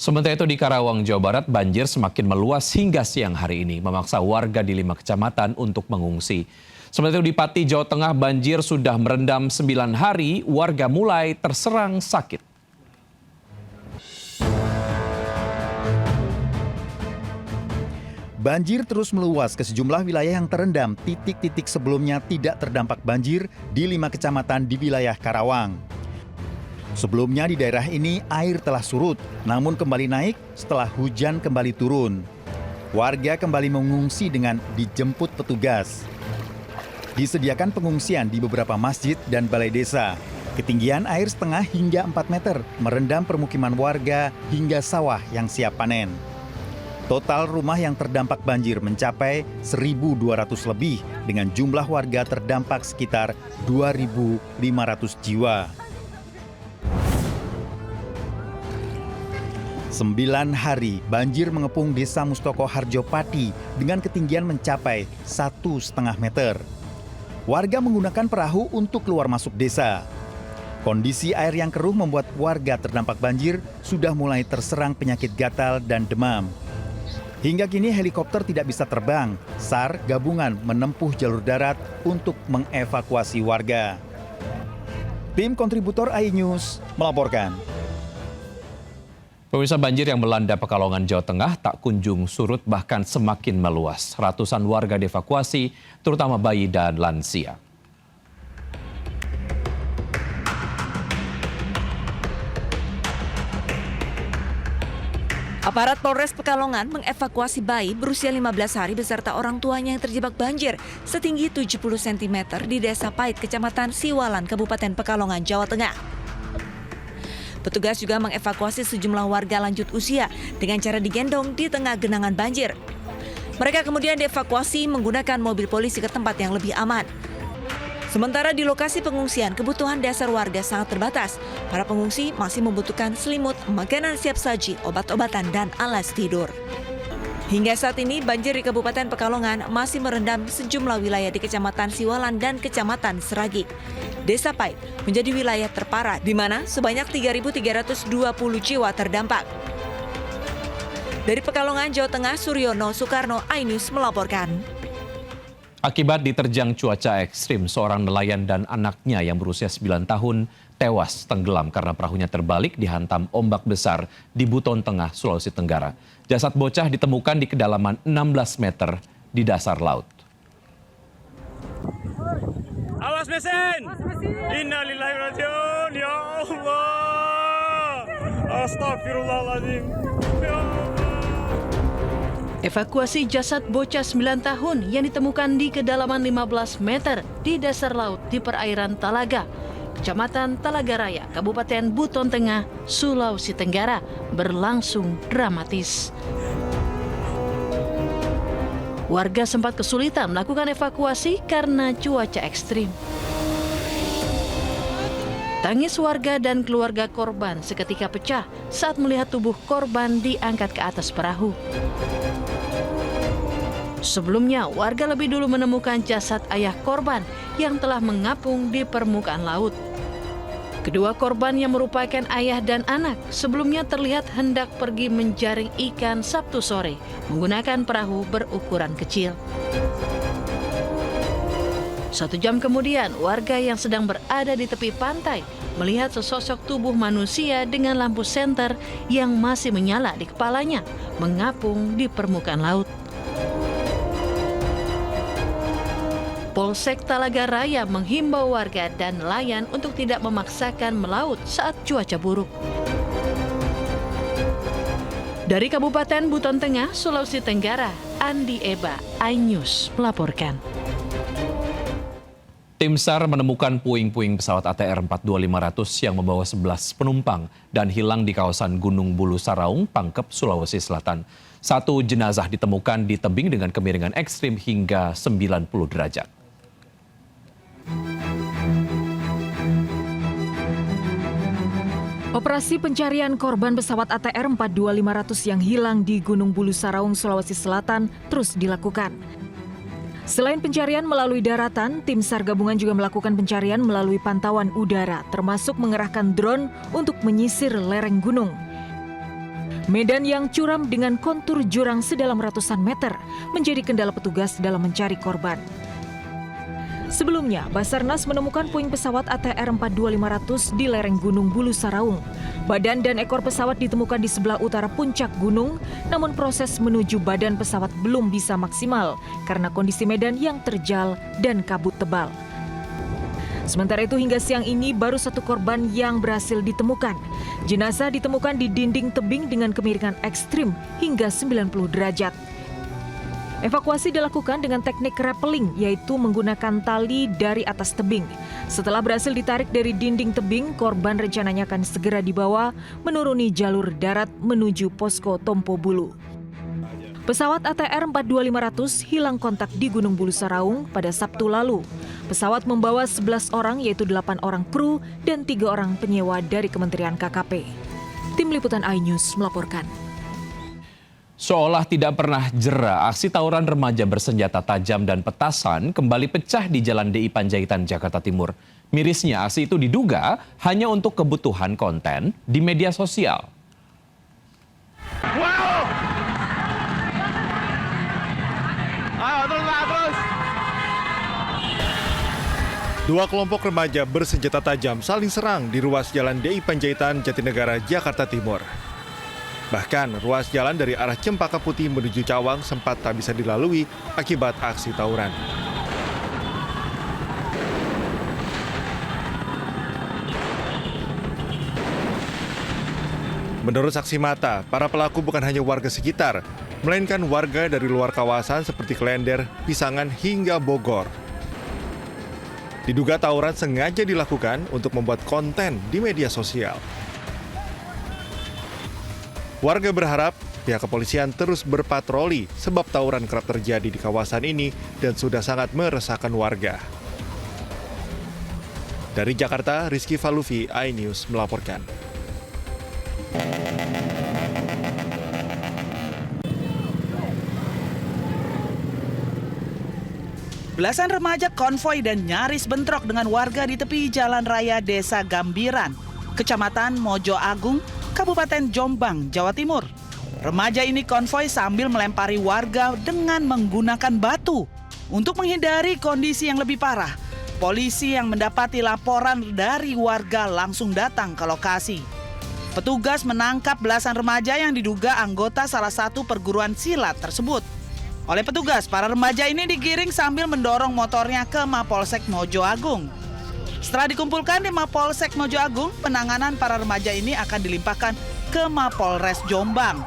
Sementara itu di Karawang, Jawa Barat, banjir semakin meluas hingga siang hari ini, memaksa warga di 5 kecamatan untuk mengungsi. Sementara itu di Pati, Jawa Tengah, banjir sudah merendam 9 hari, warga mulai terserang sakit. Banjir terus meluas ke sejumlah wilayah yang terendam. Titik-titik sebelumnya tidak terdampak banjir di 5 kecamatan di wilayah Karawang. Sebelumnya di daerah ini air telah surut, namun kembali naik setelah hujan kembali turun. Warga kembali mengungsi dengan dijemput petugas. Disediakan pengungsian di beberapa masjid dan balai desa. Ketinggian air setengah hingga 4 meter merendam permukiman warga hingga sawah yang siap panen. Total rumah yang terdampak banjir mencapai 1.200 lebih dengan jumlah warga terdampak sekitar 2.500 jiwa. 9 hari banjir mengepung Desa Mustoko Harjo Pati dengan ketinggian mencapai 1,5 meter. Warga menggunakan perahu untuk keluar masuk desa. Kondisi air yang keruh membuat warga terdampak banjir sudah mulai terserang penyakit gatal dan demam. Hingga kini helikopter tidak bisa terbang. SAR gabungan menempuh jalur darat untuk mengevakuasi warga. Tim kontributor iNews melaporkan. Pemirsa, banjir yang melanda Pekalongan, Jawa Tengah tak kunjung surut, bahkan semakin meluas. Ratusan warga dievakuasi, terutama bayi dan lansia. Aparat Polres Pekalongan mengevakuasi bayi berusia 15 hari beserta orang tuanya yang terjebak banjir setinggi 70 cm di Desa Pait, Kecamatan Siwalan, Kabupaten Pekalongan, Jawa Tengah. Petugas juga mengevakuasi sejumlah warga lanjut usia dengan cara digendong di tengah genangan banjir. Mereka kemudian dievakuasi menggunakan mobil polisi ke tempat yang lebih aman. Sementara di lokasi pengungsian, kebutuhan dasar warga sangat terbatas. Para pengungsi masih membutuhkan selimut, makanan siap saji, obat-obatan, dan alas tidur. Hingga saat ini, banjir di Kabupaten Pekalongan masih merendam sejumlah wilayah di Kecamatan Siwalan dan Kecamatan Seragi. Desa Pait menjadi wilayah terparah, di mana sebanyak 3.320 jiwa terdampak. Dari Pekalongan, Jawa Tengah, Suryono Soekarno, iNews melaporkan. Akibat diterjang cuaca ekstrim, seorang nelayan dan anaknya yang berusia 9 tahun tewas tenggelam karena perahunya terbalik dihantam ombak besar di Buton Tengah, Sulawesi Tenggara. Jasad bocah ditemukan di kedalaman 16 meter di dasar laut. Awas mesin! Innalillahi wa inna ilaihi raji'un. Ya Allah! Astagfirullahaladzim. Ya Allah! Evakuasi jasad bocah 9 tahun yang ditemukan di kedalaman 15 meter di dasar laut di perairan Talaga, Kecamatan Talaga Raya, Kabupaten Buton Tengah, Sulawesi Tenggara, berlangsung dramatis. Warga sempat kesulitan melakukan evakuasi karena cuaca ekstrim. Tangis warga dan keluarga korban seketika pecah saat melihat tubuh korban diangkat ke atas perahu. Sebelumnya, warga lebih dulu menemukan jasad ayah korban yang telah mengapung di permukaan laut. Kedua korban yang merupakan ayah dan anak sebelumnya terlihat hendak pergi menjaring ikan Sabtu sore menggunakan perahu berukuran kecil. 1 jam kemudian, warga yang sedang berada di tepi pantai melihat sesosok tubuh manusia dengan lampu senter yang masih menyala di kepalanya mengapung di permukaan laut. Polsek Talaga Raya menghimbau warga dan nelayan untuk tidak memaksakan melaut saat cuaca buruk. Dari Kabupaten Buton Tengah, Sulawesi Tenggara, Andi Eba, iNews melaporkan. Tim SAR menemukan puing-puing pesawat ATR 42500 yang membawa 11 penumpang dan hilang di kawasan Gunung Bulu Saraung, Pangkep, Sulawesi Selatan. 1 jenazah ditemukan di tebing dengan kemiringan ekstrim hingga 90 derajat. Operasi pencarian korban pesawat ATR 42500 yang hilang di Gunung Bulu Saraung, Sulawesi Selatan terus dilakukan. Selain pencarian melalui daratan, tim SAR gabungan juga melakukan pencarian melalui pantauan udara, termasuk mengerahkan drone untuk menyisir lereng gunung. Medan yang curam dengan kontur jurang sedalam ratusan meter menjadi kendala petugas dalam mencari korban. Sebelumnya, Basarnas menemukan puing pesawat ATR 42500 di lereng Gunung Bulu Saraung. Badan dan ekor pesawat ditemukan di sebelah utara puncak gunung, namun proses menuju badan pesawat belum bisa maksimal karena kondisi medan yang terjal dan kabut tebal. Sementara itu hingga siang ini baru satu korban yang berhasil ditemukan. Jenazah ditemukan di dinding tebing dengan kemiringan ekstrim hingga 90 derajat. Evakuasi dilakukan dengan teknik rappelling, yaitu menggunakan tali dari atas tebing. Setelah berhasil ditarik dari dinding tebing, korban rencananya akan segera dibawa menuruni jalur darat menuju posko Tompo Bulu. Pesawat ATR 42500 hilang kontak di Gunung Bulu Saraung pada Sabtu lalu. Pesawat membawa 11 orang, yaitu 8 orang kru dan 3 orang penyewa dari Kementerian KKP. Tim Liputan iNews melaporkan. Seolah tidak pernah jera, aksi tawuran remaja bersenjata tajam dan petasan kembali pecah di Jalan DI Panjaitan, Jakarta Timur. Mirisnya, aksi itu diduga hanya untuk kebutuhan konten di media sosial. Wow! Ayo, terus! Dua kelompok remaja bersenjata tajam saling serang di ruas Jalan DI Panjaitan, Jatinegara, Jakarta Timur. Bahkan, ruas jalan dari arah Cempaka Putih menuju Cawang sempat tak bisa dilalui akibat aksi tawuran. Menurut saksi mata, para pelaku bukan hanya warga sekitar, melainkan warga dari luar kawasan seperti Klender, Pisangan, hingga Bogor. Diduga tawuran sengaja dilakukan untuk membuat konten di media sosial. Warga berharap pihak kepolisian terus berpatroli sebab tawuran kerap terjadi di kawasan ini dan sudah sangat meresahkan warga. Dari Jakarta, Rizky Falufi, iNews melaporkan. Belasan remaja konvoi dan nyaris bentrok dengan warga di tepi jalan raya Desa Gambiran, Kecamatan Mojo Agung, Kabupaten Jombang, Jawa Timur. Remaja ini konvoi sambil melempari warga dengan menggunakan batu. Untuk menghindari kondisi yang lebih parah, polisi yang mendapati laporan dari warga langsung datang ke lokasi. Petugas menangkap belasan remaja yang diduga anggota salah satu perguruan silat tersebut. Oleh petugas, para remaja ini digiring sambil mendorong motornya ke Mapolsek Mojo Agung. Setelah dikumpulkan di Mapolsek Mojo Agung, penanganan para remaja ini akan dilimpahkan ke Mapolres Jombang.